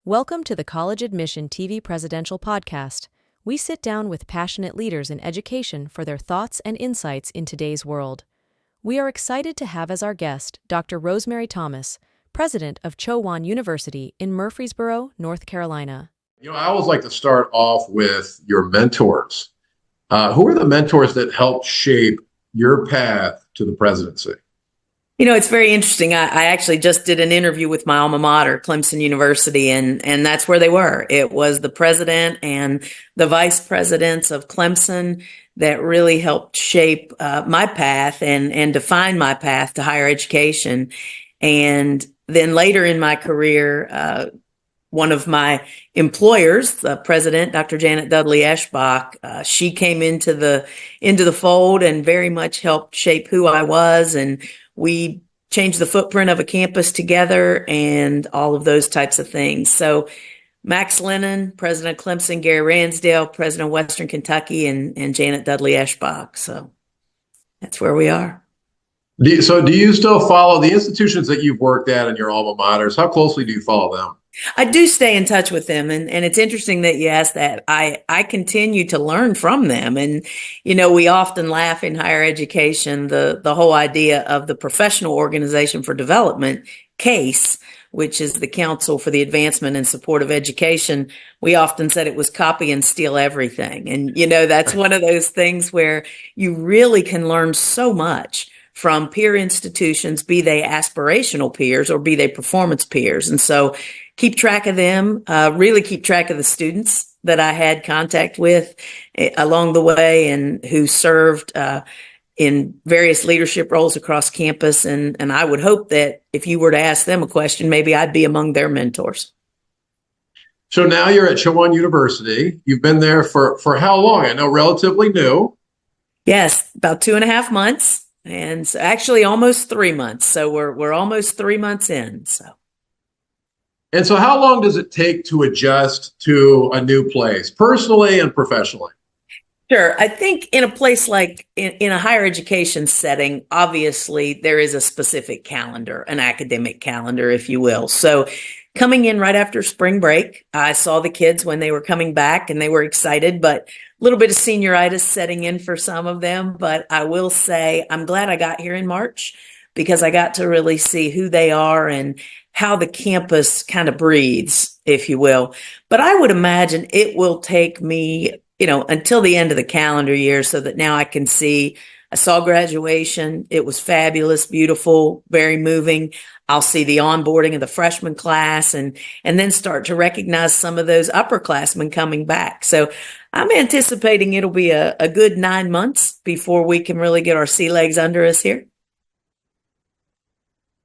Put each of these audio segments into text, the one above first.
Welcome to the College Admission TV Presidential Podcast. We sit down with passionate leaders in education for their thoughts and insights in today's world. We are excited to have as our guest Dr. Rosemary Thomas, president of Chowan University in Murfreesboro, North Carolina. I always like to start off with your mentors. Who are the mentors that helped shape your path to the presidency? It's very interesting. I actually just did an interview with my alma mater, Clemson University, and that's where they were. It was the president and the vice presidents of Clemson that really helped shape my path and define my path to higher education. And then later in my career, one of my employers, the president, Dr. Janet Dudley Eschbach, she came into the fold and very much helped shape who I was, and we changed the footprint of a campus together and all of those types of things. So Max Lennon, president of Clemson, Gary Ransdale, president of Western Kentucky, and Janet Dudley Eschbach. So that's where we are. Do you still follow the institutions that you've worked at in your alma maters? How closely do you follow them? I do stay in touch with them. And it's interesting that you asked that. I continue to learn from them. And, we often laugh in higher education, the whole idea of the Professional Organization for Development, CASE, which is the Council for the Advancement and Support of Education. We often said it was copy and steal everything. And, that's one of those things where you really can learn so much from peer institutions, be they aspirational peers or be they performance peers. And so keep track of them, really keep track of the students that I had contact with along the way and who served in various leadership roles across campus. And I would hope that if you were to ask them a question, maybe I'd be among their mentors. So now you're at Chowan University. You've been there for how long? I know relatively new. Yes, about 2.5 months. And so actually almost 3 months. So we're almost 3 months in. And so how long does it take to adjust to a new place, personally and professionally? Sure. I think in a place like in a higher education setting, obviously there is a specific calendar, an academic calendar, if you will. So coming in right after spring break, I saw the kids when they were coming back and they were excited, but a little bit of senioritis setting in for some of them. But I will say I'm glad I got here in March because I got to really see who they are and how the campus kind of breathes, if you will. But I would imagine it will take me, until the end of the calendar year so that now I can see. I saw graduation. It was fabulous, beautiful, very moving. I'll see the onboarding of the freshman class and then start to recognize some of those upperclassmen coming back. So I'm anticipating it'll be a good 9 months before we can really get our sea legs under us here.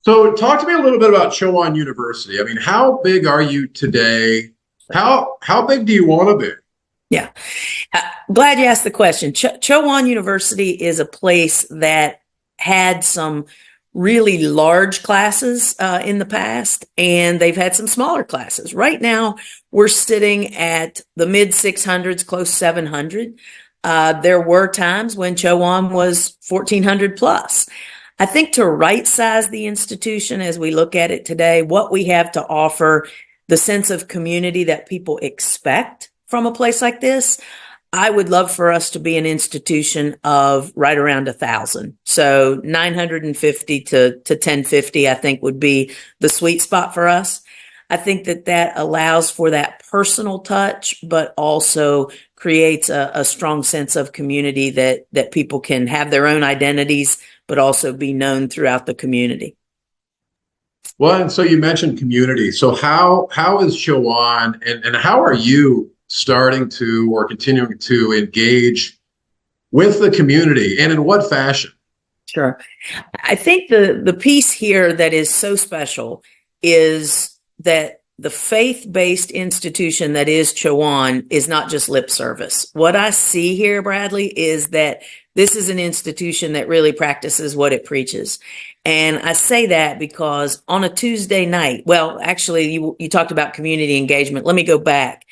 So talk to me a little bit about Chowan University. I mean, how big are you today? How big do you want to be? Yeah. Glad you asked the question. Chowan University is a place that had some really large classes in the past, and they've had some smaller classes. Right now, we're sitting at the mid 600s, close 700. There were times when Chowan was 1,400 plus. I think to right size the institution as we look at it today, what we have to offer, the sense of community that people expect from a place like this, I would love for us to be an institution of right around 1,000. So 950 to 1,050, I think would be the sweet spot for us. I think that allows for that personal touch, but also creates a strong sense of community that people can have their own identities, but also be known throughout the community. Well, and so you mentioned community. So how is Chowan and how are you starting to or continuing to engage with the community, and in what fashion? Sure. I think the piece here that is so special is that the faith-based institution that is Chowan is not just lip service. What I see here, Bradley, is that this is an institution that really practices what it preaches. And I say that because on a Tuesday night, well, actually, you talked about community engagement. Let me go back.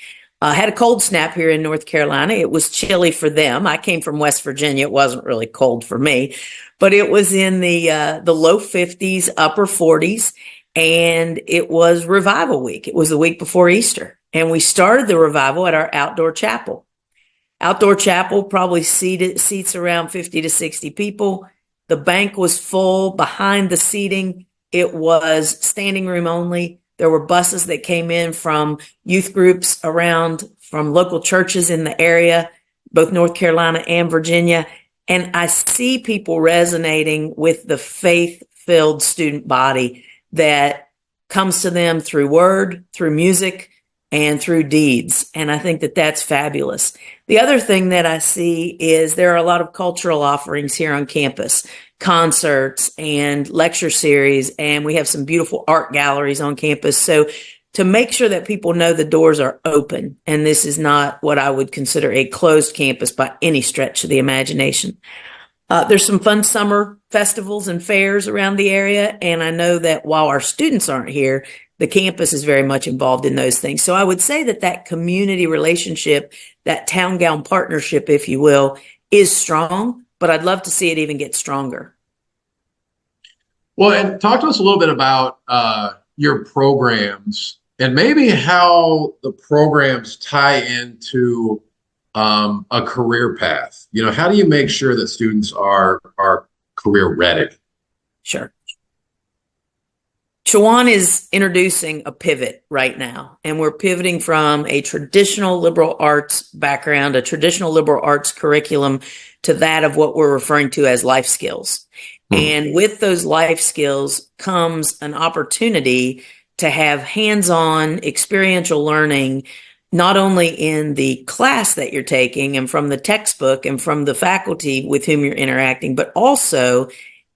I had a cold snap here in North Carolina. It was chilly for them. I came from West Virginia. It wasn't really cold for me, but it was in the low 50s, upper 40s. and it was revival week. It was the week before Easter, and we started the revival at our outdoor chapel. Outdoor chapel probably seats around 50 to 60 people. The bank was full. Behind the seating, it was standing room only. There were buses that came in from youth groups around, from local churches in the area, both North Carolina and Virginia. And I see people resonating with the faith-filled student body that comes to them through word, through music, and through deeds. And I think that that's fabulous. The other thing that I see is there are a lot of cultural offerings here on campus, concerts and lecture series, and we have some beautiful art galleries on campus. So to make sure that people know the doors are open, and this is not what I would consider a closed campus by any stretch of the imagination. There's some fun summer festivals and fairs around the area, and I know that while our students aren't here, the campus is very much involved in those things. So I would say that that community relationship, that town-gown partnership, if you will, is strong, but I'd love to see it even get stronger. Well, and talk to us a little bit about your programs and maybe how the programs tie into a career path. You know, how do you make sure that students are career ready? Sure. Chowan is introducing a pivot right now, and we're pivoting from a traditional liberal arts background, a traditional liberal arts curriculum, to that of what we're referring to as life skills. And with those life skills comes an opportunity to have hands-on experiential learning, not only in the class that you're taking and from the textbook and from the faculty with whom you're interacting, but also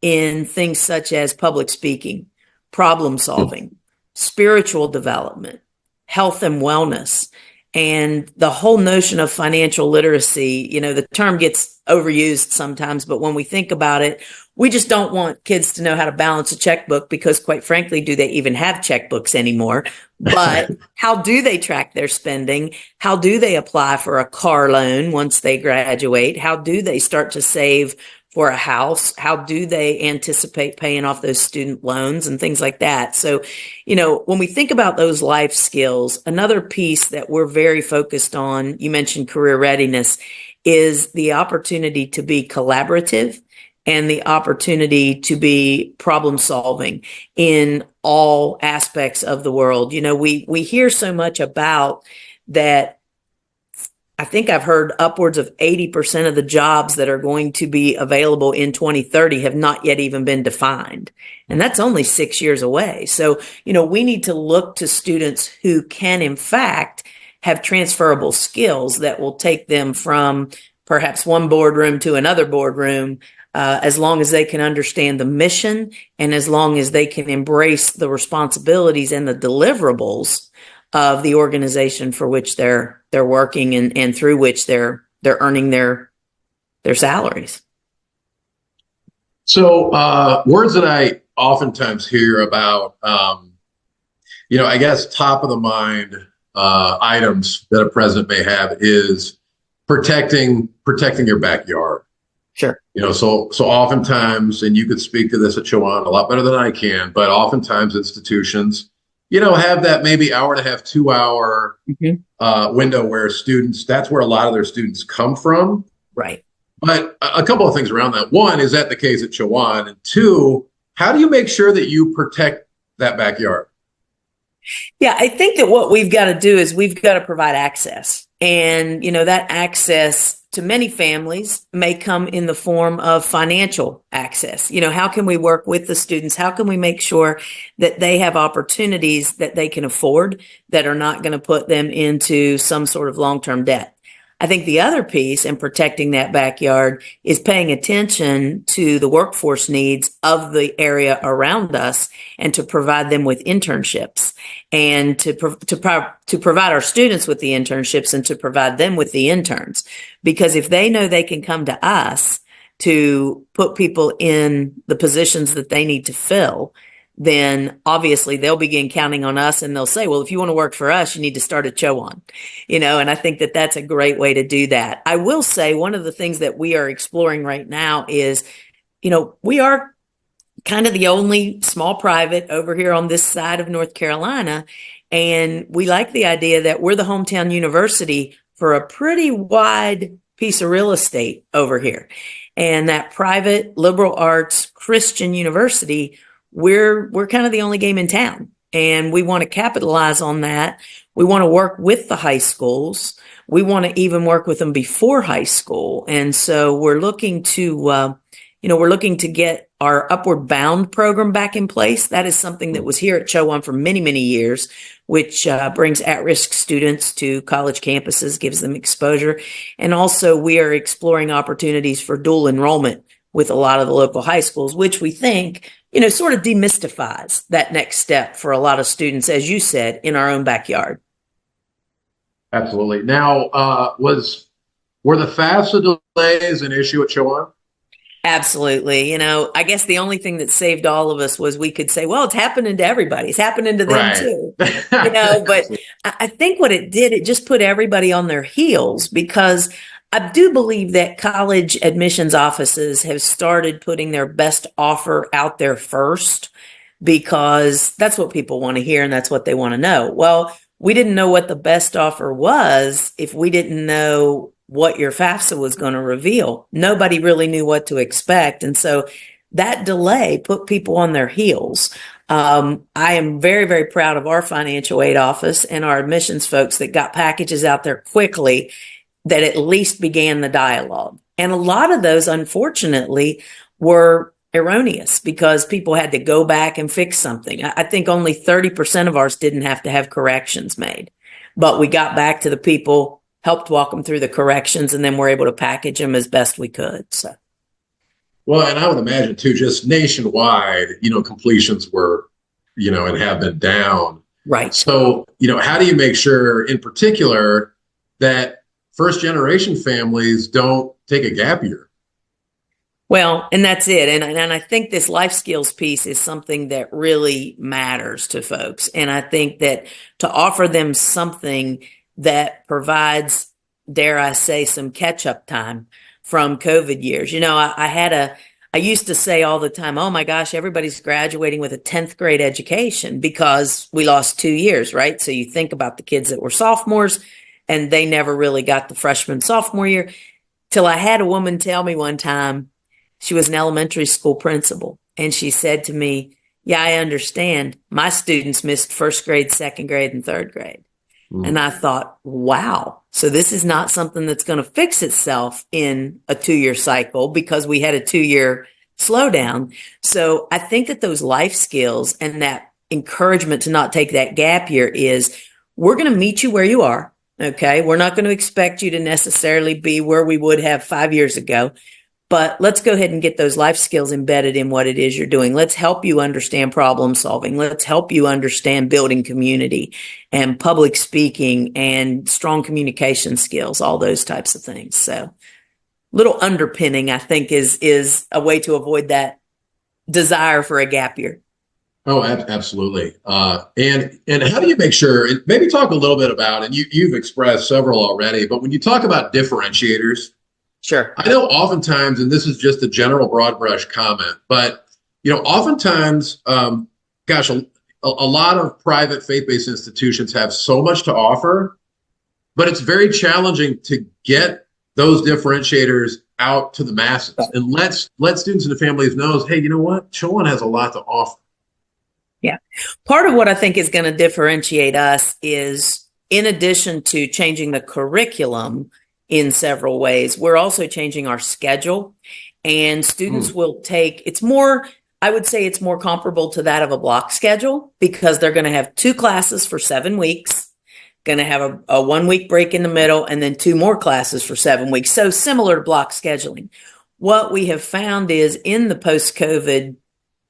in things such as public speaking, problem solving, spiritual development, health and wellness, and the whole notion of financial literacy. You know, the term gets overused sometimes, but when we think about it, we just don't want kids to know how to balance a checkbook because, quite frankly, do they even have checkbooks anymore? But how do they track their spending? How do they apply for a car loan once they graduate? How do they start to save for a house? How do they anticipate paying off those student loans and things like that? So, you know, when we think about those life skills, another piece that we're very focused on, you mentioned career readiness, is the opportunity to be collaborative and the opportunity to be problem solving in all aspects of the world. You know, we hear so much about that. I think I've heard upwards of 80% of the jobs that are going to be available in 2030 have not yet even been defined. And that's only 6 years away. So, you know, we need to look to students who can, in fact, have transferable skills that will take them from perhaps one boardroom to another boardroom, as long as they can understand the mission and as long as they can embrace the responsibilities and the deliverables of the organization for which they're working and through which they're earning their salaries. So words that I oftentimes hear about, you know, I guess top of the mind items that a president may have is protecting your backyard. Sure. You know, so oftentimes, and you could speak to this at Chowan a lot better than I can, but oftentimes institutions, you know, have that maybe hour and a half, 2 hour window where students, that's where a lot of their students come from. Right. But a couple of things around that. One, is that the case at Chowan? And two, how do you make sure that you protect that backyard? Yeah, I think that what we've got to do is we've got to provide access. And, you know, that access to many families may come in the form of financial access. You know, how can we work with the students? How can we make sure that they have opportunities that they can afford that are not going to put them into some sort of long-term debt? I think the other piece in protecting that backyard is paying attention to the workforce needs of the area around us and to provide them with internships and to provide our students with the internships and to provide them with the interns. Because if they know they can come to us to put people in the positions that they need to fill, then obviously they'll begin counting on us and they'll say, well, if you want to work for us, you need to start at Chowan, you know, and I think that that's a great way to do that. I will say one of the things that we are exploring right now is, you know, we are kind of the only small private over here on this side of North Carolina. And we like the idea that we're the hometown university for a pretty wide piece of real estate over here. And that private liberal arts Christian university, we're kind of the only game in town. And we want to capitalize on that. We want to work with the high schools. We want to even work with them before high school. And so we're looking to, we're looking to get our Upward Bound program back in place. That is something that was here at Chowan for many, many years, which brings at-risk students to college campuses, gives them exposure. And also we are exploring opportunities for dual enrollment with a lot of the local high schools, which we think, sort of demystifies that next step for a lot of students, as you said, in our own backyard. Absolutely. Now, were the FAFSA delays an issue at Chowan? Absolutely. I guess the only thing that saved all of us was we could say, well, it's happening to everybody. It's happening to them right. too. But I think what it did, it just put everybody on their heels, because I do believe that college admissions offices have started putting their best offer out there first, because that's what people want to hear and that's what they want to know. Well, we didn't know what the best offer was if we didn't know what your FAFSA was going to reveal. Nobody really knew what to expect. And so that delay put people on their heels. I am very, very proud of our financial aid office and our admissions folks that got packages out there quickly that at least began the dialogue. And a lot of those, unfortunately, were erroneous because people had to go back and fix something. I think only 30% of ours didn't have to have corrections made, but we got back to the people, helped walk them through the corrections, and then we're able to package them as best we could. So, well, and I would imagine too, just nationwide, completions were, and have been down. Right. So, how do you make sure, in particular, that first generation families don't take a gap year? Well, and that's it. And I think this life skills piece is something that really matters to folks. And I think that to offer them something that provides, dare I say, some catch up time from COVID years. I used to say all the time, oh my gosh, everybody's graduating with a 10th grade education because we lost 2 years, right? So you think about the kids that were sophomores and they never really got the freshman sophomore year, till I had a woman tell me one time, she was an elementary school principal, and she said to me, yeah, I understand. My students missed first grade, second grade, and third grade. And I thought, wow. So this is not something that's going to fix itself in a 2-year cycle because we had a 2-year slowdown. So I think that those life skills and that encouragement to not take that gap year is, we're going to meet you where you are. Okay. We're not going to expect you to necessarily be where we would have 5 years ago, but let's go ahead and get those life skills embedded in what it is you're doing. Let's help you understand problem solving. Let's help you understand building community and public speaking and strong communication skills, all those types of things. So little underpinning, I think, is a way to avoid that desire for a gap year. Oh, absolutely. And how do you make sure, and maybe talk a little bit about, and you've expressed several already, but when you talk about differentiators, sure. I know oftentimes, and this is just a general broad brush comment, but, oftentimes, a lot of private faith-based institutions have so much to offer, but it's very challenging to get those differentiators out to the masses and let students and the families know, hey, you know what? Chowan has a lot to offer. Yeah. Part of what I think is going to differentiate us is, in addition to changing the curriculum in several ways, we're also changing our schedule, and students will take, I would say it's more comparable to that of a block schedule, because they're going to have 2 classes for 7 weeks, going to have a 1 week break in the middle, and then 2 more classes for 7 weeks. So similar to block scheduling. What we have found is, in the post-COVID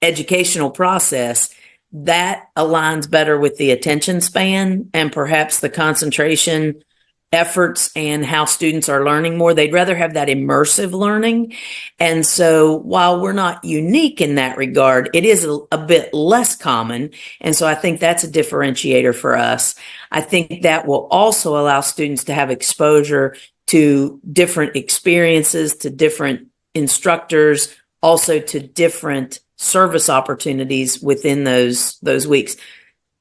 educational process, that aligns better with the attention span and perhaps the concentration efforts and how students are learning more. They'd rather have that immersive learning. And so while we're not unique in that regard, it is a bit less common. And so I think that's a differentiator for us. I think that will also allow students to have exposure to different experiences, to different instructors, also to different service opportunities within those weeks.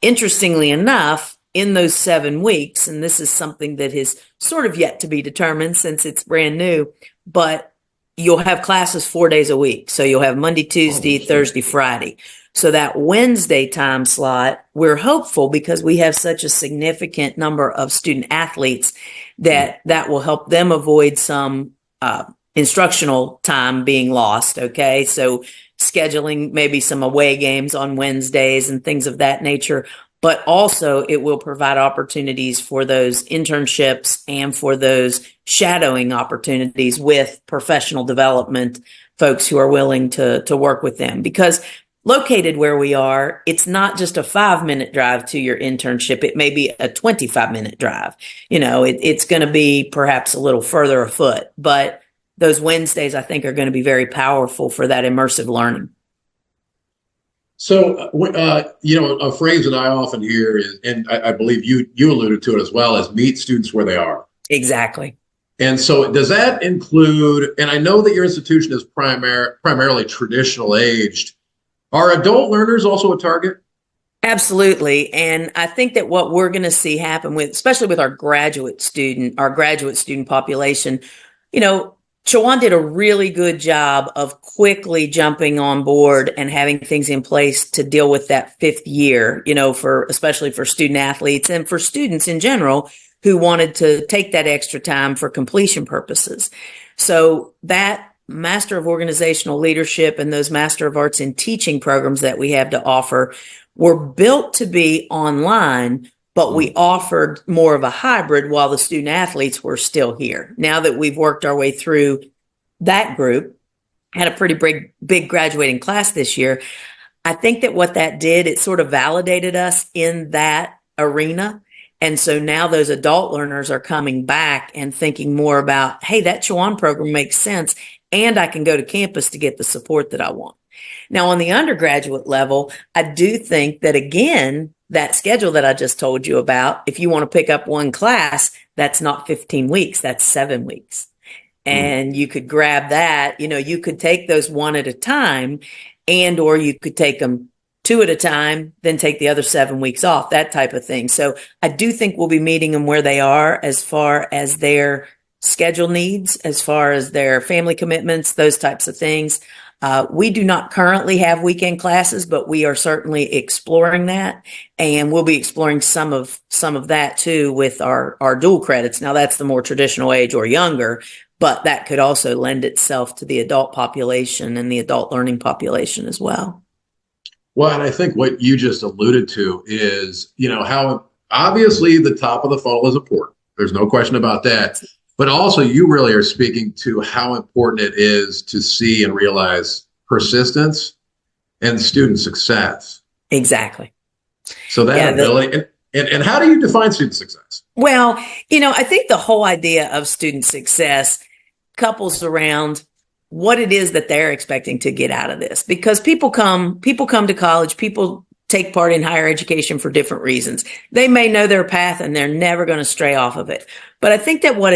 Interestingly enough, in those 7 weeks, and this is something that is sort of yet to be determined since it's brand new, but you'll have classes 4 days a week. So you'll have Monday, Tuesday, Thursday, Friday. So that Wednesday time slot, we're hopeful because we have such a significant number of student athletes that will help them avoid some instructional time being lost. Okay. So scheduling maybe some away games on Wednesdays and things of that nature. But also it will provide opportunities for those internships and for those shadowing opportunities with professional development folks who are willing to work with them. Because located where we are, it's not just a 5-minute drive to your internship. It may be a 25-minute drive. It's going to be perhaps a little further afoot, but those Wednesdays, I think, are going to be very powerful for that immersive learning. So, a phrase that I often hear is, and I believe you alluded to it as well, is meet students where they are. Exactly. And so does that include, and I know that your institution is primarily traditional aged, are adult learners also a target? Absolutely. And I think that what we're going to see happen especially with our graduate student population, Chowan did a really good job of quickly jumping on board and having things in place to deal with that 5th year, especially for student athletes and for students in general who wanted to take that extra time for completion purposes. So that Master of Organizational Leadership and those Master of Arts in Teaching programs that we have to offer were built to be online, but we offered more of a hybrid while the student athletes were still here. Now that we've worked our way through that group, had a pretty big graduating class this year, I think that what that did, it sort of validated us in that arena. And so now those adult learners are coming back and thinking more about, hey, that Chowan program makes sense, and I can go to campus to get the support that I want. Now, on the undergraduate level, I do think that, again, that schedule that I just told you about, if you want to pick up one class, that's not 15 weeks, that's 7 weeks. And you could grab that, you could take those one at a time, or you could take them 2 at a time, then take the other 7 weeks off, that type of thing. So I do think we'll be meeting them where they are as far as their schedule needs, as far as their family commitments, those types of things. We do not currently have weekend classes, but we are certainly exploring that, and we'll be exploring some of that too with our dual credits. Now that's the more traditional age or younger, but that could also lend itself to the adult population and the adult learning population as well. Well, and I think what you just alluded to is, how obviously the top of the funnel is important. There's no question about that. But also, you really are speaking to how important it is to see and realize persistence and student success. Exactly. So that ability, and how do you define student success? Well, I think the whole idea of student success couples around what it is that they're expecting to get out of this, because people come to college, people take part in higher education for different reasons. They may know their path and they're never going to stray off of it. But I think that what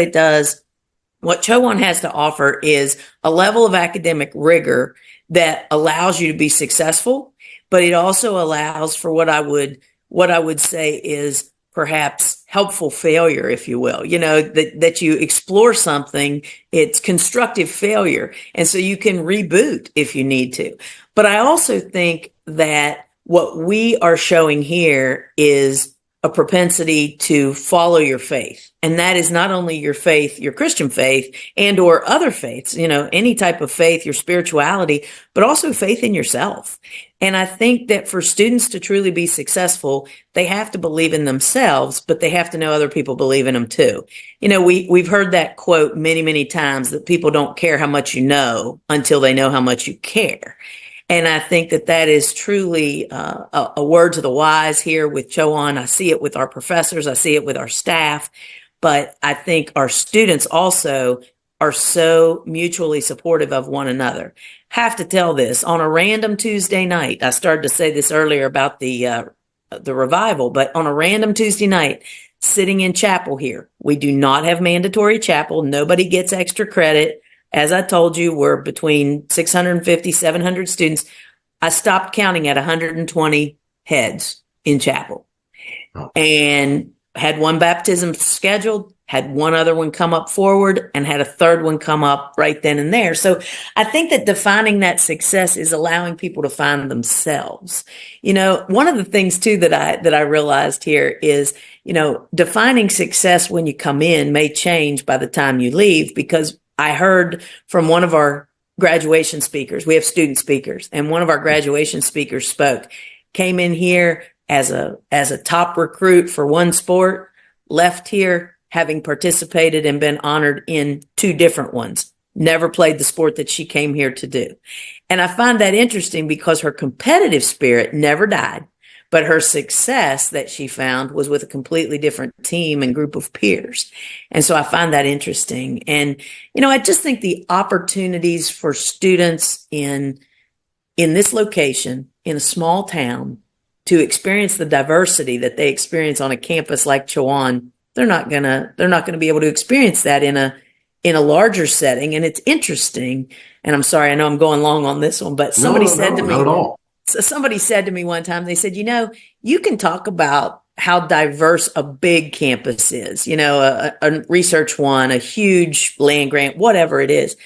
Chowan has to offer is a level of academic rigor that allows you to be successful, but it also allows for what I would say is perhaps helpful failure, if you will, that you explore something, it's constructive failure. And so you can reboot if you need to. But I also think that what we are showing here is a propensity to follow your faith. And that is not only your faith, your Christian faith, and or other faiths, any type of faith, your spirituality, but also faith in yourself. And I think that for students to truly be successful, they have to believe in themselves, but they have to know other people believe in them too. We've heard that quote many, many times, that people don't care how much you know until they know how much you care. And I think that is truly a word to the wise here with Chowan. I see it with our professors. I see it with our staff. But I think our students also are so mutually supportive of one another. Have to tell this, on a random Tuesday night, I started to say this earlier about the revival, but on a random Tuesday night, sitting in chapel here, we do not have mandatory chapel. Nobody gets extra credit. As I told you, we're between 650, 700 students. I stopped counting at 120 heads in chapel, Oh. and had one baptism scheduled, had one other one come up forward, and had a third one come up right then and there. So I think that defining that success is allowing people to find themselves. One of the things too that I realized here is, defining success when you come in may change by the time you leave, because I heard from one of our graduation speakers. We have student speakers, and one of our graduation speakers came in here as a top recruit for one sport, left here having participated and been honored in two different ones, never played the sport that she came here to do. And I find that interesting because her competitive spirit never died, but her success that she found was with a completely different team and group of peers. And so I find that interesting. And, I just think the opportunities for students in this location, in a small town, to experience the diversity that they experience on a campus like Chowan, they're not gonna be able to experience that in a larger setting. And it's interesting. And I'm sorry, I know I'm going long on this one, but somebody said to me, not at all. so somebody said to me one time, they said, you can talk about how diverse a big campus is, a research one, a huge land grant, whatever it is.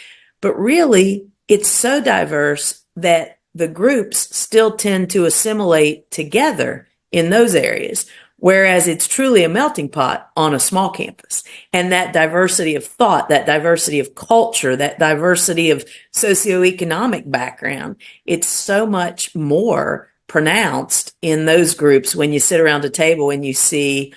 But really, it's so diverse that the groups still tend to assimilate together in those areas, whereas it's truly a melting pot on a small campus. And that diversity of thought, that diversity of culture, that diversity of socioeconomic background, it's so much more pronounced in those groups when you sit around a table and you see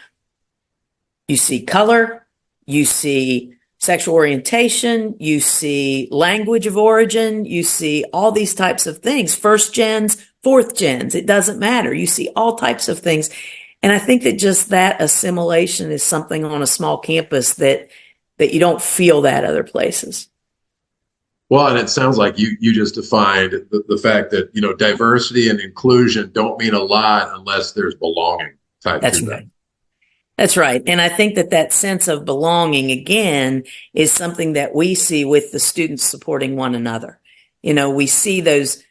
color, you see sexual orientation, you see language of origin, you see all these types of things, first gens, fourth gens, it doesn't matter. You see all types of things. And I think that just that assimilation is something on a small campus that you don't feel that other places. Well, and it sounds like you just defined the fact that, diversity and inclusion don't mean a lot unless there's belonging type That's to right. them. That's right. And I think that sense of belonging, again, is something that we see with the students supporting one another. We see those.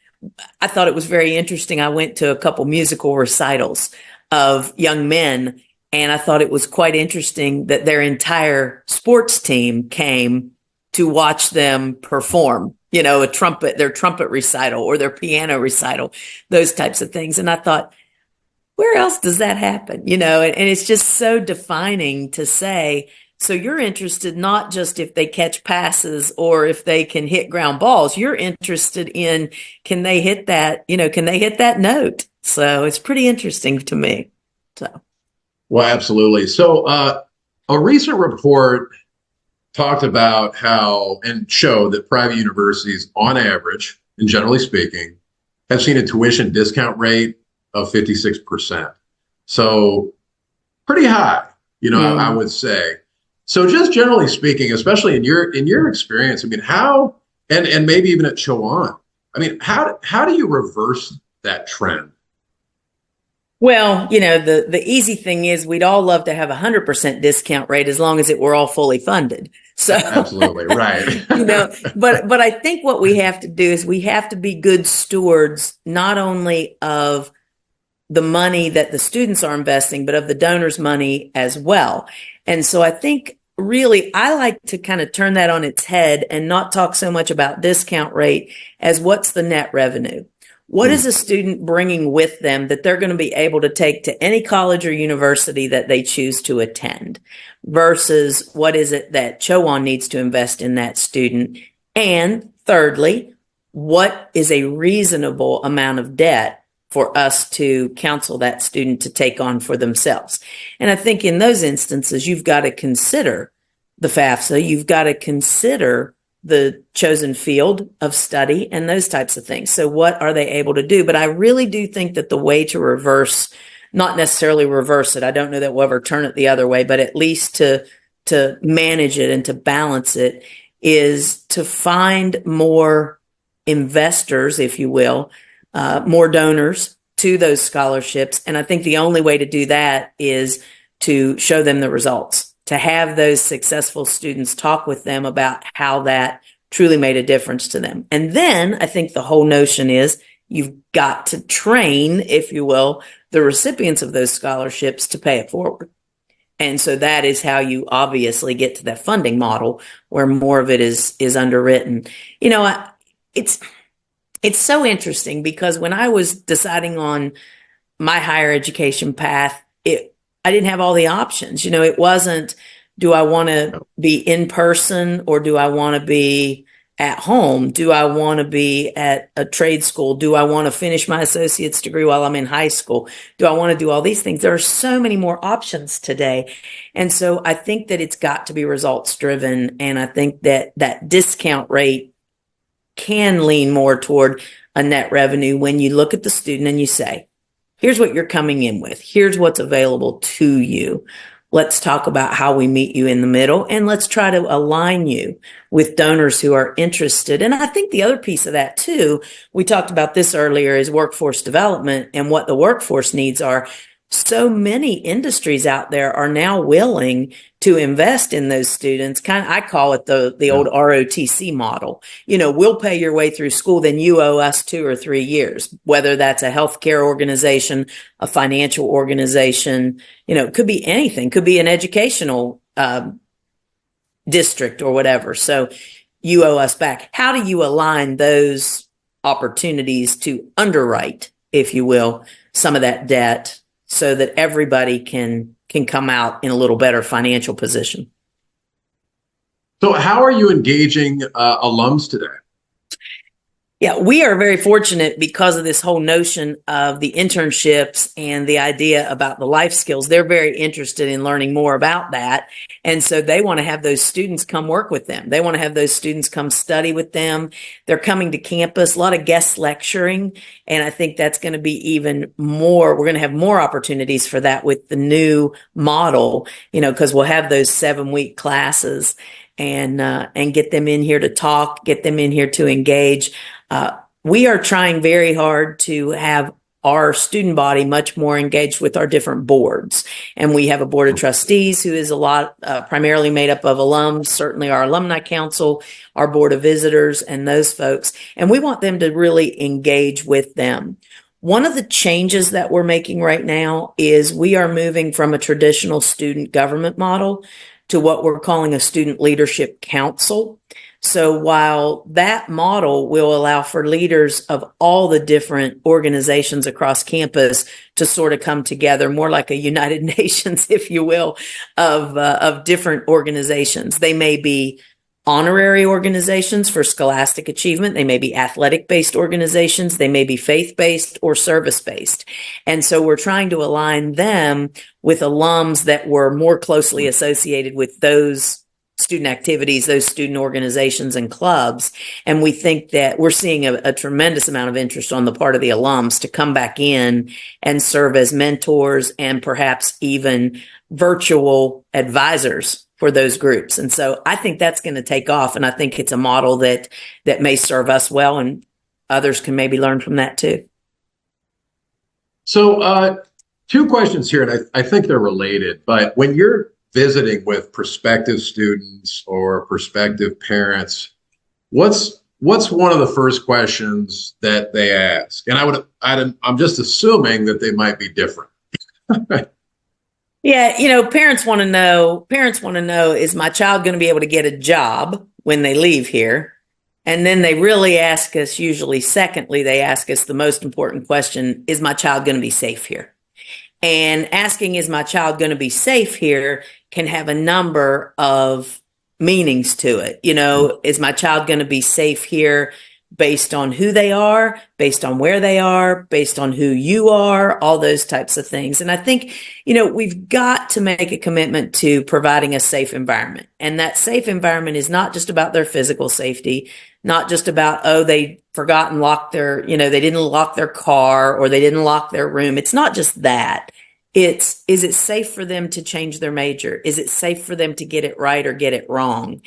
I thought it was very interesting. I went to a couple musical recitals of young men, and I thought it was quite interesting that their entire sports team came to watch them perform, their trumpet recital or their piano recital, those types of things. And I thought, where else does that happen? And it's just so defining to say, so you're interested not just if they catch passes or if they can hit ground balls, you're interested in, can they hit that note? So it's pretty interesting to me. So. Well, absolutely. So a recent report talked about how and showed that private universities on average, and generally speaking, have seen a tuition discount rate of 56%. So pretty high, I would say. So just generally speaking, especially in your experience, I mean, how, and maybe even at Chowan, I mean, how do you reverse that trend? Well, the easy thing is we'd all love to have 100% discount rate as long as it were all fully funded. So absolutely right. but I think what we have to do is we have to be good stewards, not only of the money that the students are investing, but of the donors' money as well. And so I think really I like to kind of turn that on its head and not talk so much about discount rate as what's the net revenue. What is a student bringing with them that they're going to be able to take to any college or university that they choose to attend versus what is it that Chowan needs to invest in that student? And thirdly, what is a reasonable amount of debt for us to counsel that student to take on for themselves? And I think in those instances, you've got to consider the FAFSA, you've got to consider the chosen field of study and those types of things. So what are they able to do? But I really do think that the way to reverse, not necessarily reverse it, I don't know that we'll ever turn it the other way, but at least to manage it and to balance it, is to find more investors, if you will, more donors to those scholarships. And I think the only way to do that is to show them the results, to have those successful students talk with them about how that truly made a difference to them. And then I think the whole notion is You've got to train, if you will, the recipients of those scholarships to pay it forward. And so that is how you obviously get to that funding model where more of it is underwritten. You know, it's so interesting because when I was deciding on my higher education path, I didn't have all the options. You know, it wasn't, do I want to be in person or do I want to be at home? Do I want to be at a trade school? Do I want to finish my associate's degree while I'm in high school? Do I want to do all these things? There are so many more options today. And so I think that it's got to be results driven. And I think that that discount rate can lean more toward a net revenue when you look at the student and you say, here's what you're coming in with. Here's what's available to you. Let's talk about how we meet you in the middle, and let's try to align you with donors who are interested. And I think the other piece of that too, we talked about this earlier, is workforce development and what the workforce needs are. So many industries out there are now willing to invest in those students. I call it the old ROTC model. You know, we'll pay your way through school, then you owe us 2 or 3 years, whether that's a healthcare organization, a financial organization, you know, it could be anything, could be an educational district or whatever. So you owe us back. How do you align those opportunities to underwrite, if you will, some of that debt so that everybody can come out in a little better financial position? So how are you engaging alums today? Yeah, we are very fortunate because of this whole notion of the internships and the idea about the life skills. They're very interested in learning more about that. And so they want to have those students come work with them. They want to have those students come study with them. They're coming to campus, a lot of guest lecturing. And I think that's going to be even more. We're going to have more opportunities for that with the new model, you know, because we'll have those 7-week classes and get them in here to talk, get them in here to engage. We are trying very hard to have our student body much more engaged with our different boards. And we have a board of trustees who is a lot, primarily made up of alums, certainly our alumni council, our board of visitors, and those folks. And we want them to really engage with them. One of the changes that we're making right now is we are moving from a traditional student government model to what we're calling a student leadership council. So while that model will allow for leaders of all the different organizations across campus to sort of come together, more like a United Nations, if you will, of different organizations. They may be honorary organizations for scholastic achievement. They may be athletic-based organizations. They may be faith-based or service-based. And so we're trying to align them with alums that were more closely associated with those student activities, those student organizations and clubs. And we think that we're seeing a tremendous amount of interest on the part of the alums to come back in and serve as mentors and perhaps even virtual advisors for those groups. And so I think that's going to take off. And I think it's a model that may serve us well, and others can maybe learn from that too. So 2 questions here, and I think they're related, but when you're visiting with prospective students or prospective parents, what's one of the first questions that they ask? And I'm just assuming that they might be different. Yeah, you know, parents want to know, is my child going to be able to get a job when they leave here? And then they really ask us, usually secondly, they ask us the most important question, is my child going to be safe here? And asking, is my child going to be safe here, can have a number of meanings to it. You know, is my child going to be safe here based on who they are, based on where they are, based on who you are, all those types of things. And I think, you know, we've got to make a commitment to providing a safe environment. And that safe environment is not just about their physical safety, not just about, oh, they forgot and locked their, you know, they didn't lock their car or they didn't lock their room. It's not just that. Is it safe for them to change their major? Is it safe for them to get it right or get it wrong?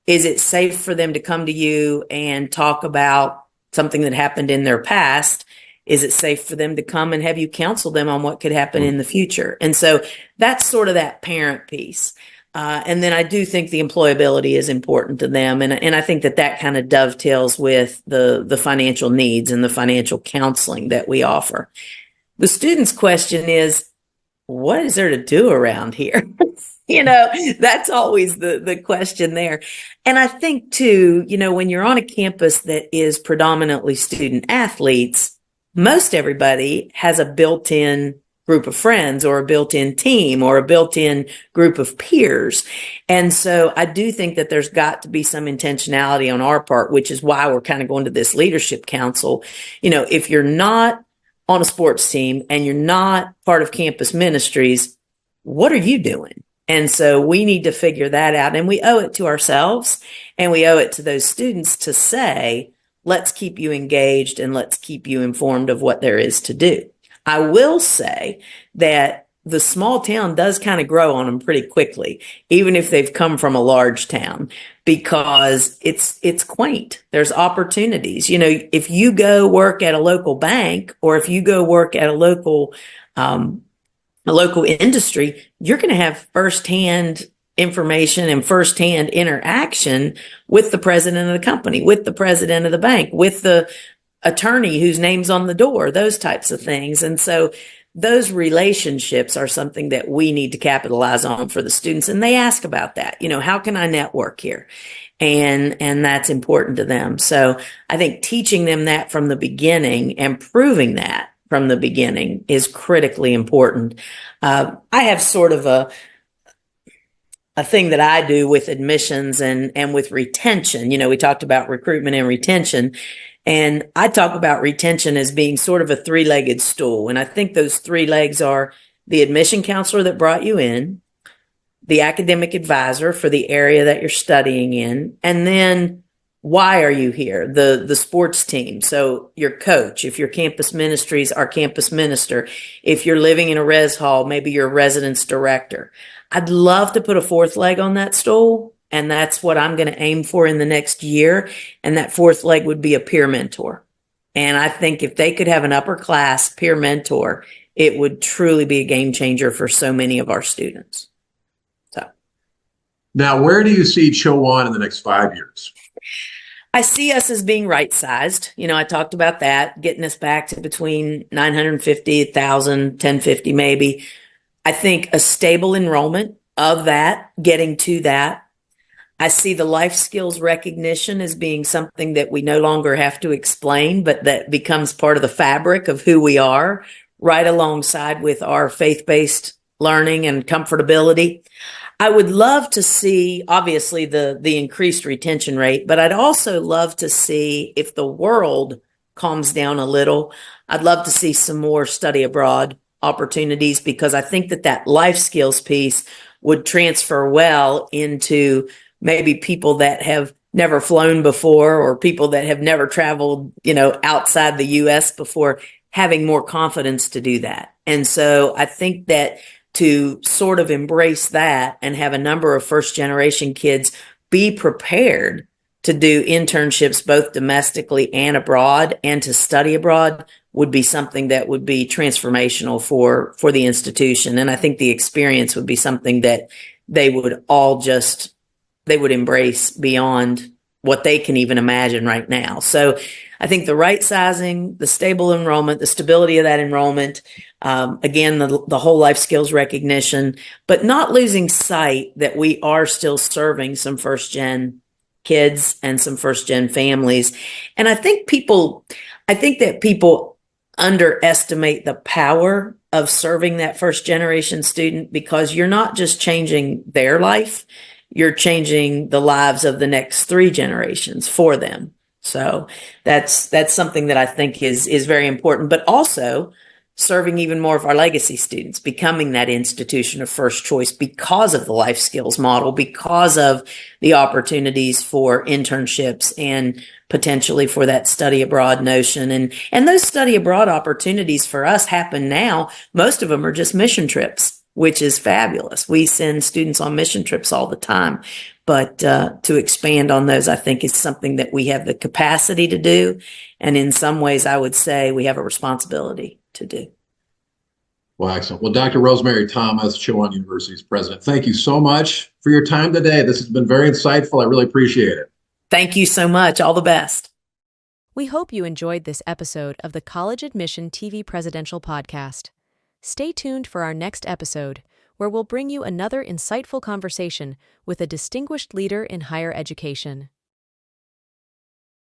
Is it safe for them to come to you and talk about something that happened in their past? Is it safe for them to come and have you counsel them on what could happen in the future? And so that's sort of that parent piece. And then I do think the employability is important to them. And I think that kind of dovetails with the financial needs and the financial counseling that we offer. The student's question is, what is there to do around here? That's always the question there. And I think too, when you're on a campus that is predominantly student athletes, most everybody has a built-in group of friends or a built-in team or a built-in group of peers. And so I do think that there's got to be some intentionality on our part, which is why we're kind of going to this leadership council. If you're not on a sports team and you're not part of campus ministries, what are you doing? And so we need to figure that out. And we owe it to ourselves and we owe it to those students to say, let's keep you engaged and let's keep you informed of what there is to do. I will say that the small town does kind of grow on them pretty quickly, even if they've come from a large town, because it's quaint. There's opportunities. If you go work at a local bank or if you go work at a local industry, you're going to have firsthand information and firsthand interaction with the president of the company, with the president of the bank, with the attorney whose name's on the door, those types of things. And so those relationships are something that we need to capitalize on for the students. And they ask about that. How can I network here? And that's important to them. So I think teaching them that from the beginning and proving that from the beginning is critically important. I have sort of a thing that I do with admissions and with retention. We talked about recruitment and retention. And I talk about retention as being sort of a three-legged stool. And I think those three legs are the admission counselor that brought you in, the academic advisor for the area that you're studying in, and then why are you here? The sports team. So your coach, if you're campus ministries, our campus minister. If you're living in a res hall, maybe your residence director. I'd love to put a fourth leg on that stool. And that's what I'm going to aim for in the next year. And that fourth leg would be a peer mentor. And I think if they could have an upper class peer mentor, it would truly be a game changer for so many of our students. So now, where do you see Chowan in the next 5 years? I see us as being right-sized. I talked about that, getting us back to between 950, 1,000, 1,050 maybe. I think a stable enrollment of that, getting to that. I see the life skills recognition as being something that we no longer have to explain, but that becomes part of the fabric of who we are, right alongside with our faith-based learning and comfortability. I would love to see, obviously, the increased retention rate, but I'd also love to see, if the world calms down a little, I'd love to see some more study abroad opportunities, because I think that life skills piece would transfer well into maybe people that have never flown before or people that have never traveled, outside the U.S. before, having more confidence to do that. And so I think that to sort of embrace that and have a number of first generation kids be prepared to do internships both domestically and abroad and to study abroad would be something that would be transformational for the institution. And I think the experience would be something that they would embrace beyond what they can even imagine right now. So I think the right sizing, the stable enrollment, the stability of that enrollment, again, the whole life skills recognition, but not losing sight that we are still serving some first gen kids and some first gen families. And I think that people underestimate the power of serving that first generation student, because you're not just changing their life, you're changing the lives of the next 3 generations for them. So that's something that I think is very important, but also serving even more of our legacy students, becoming that institution of first choice because of the life skills model, because of the opportunities for internships and potentially for that study abroad notion. And those study abroad opportunities for us happen now. Most of them are just mission trips, which is fabulous. We send students on mission trips all the time. But to expand on those, I think, is something that we have the capacity to do. And in some ways, I would say we have a responsibility to do. Well, excellent. Well, Dr. Rosemary Thomas, Chowan University's president, thank you so much for your time today. This has been very insightful. I really appreciate it. Thank you so much. All the best. We hope you enjoyed this episode of the College Admission TV Presidential Podcast. Stay tuned for our next episode, where we'll bring you another insightful conversation with a distinguished leader in higher education.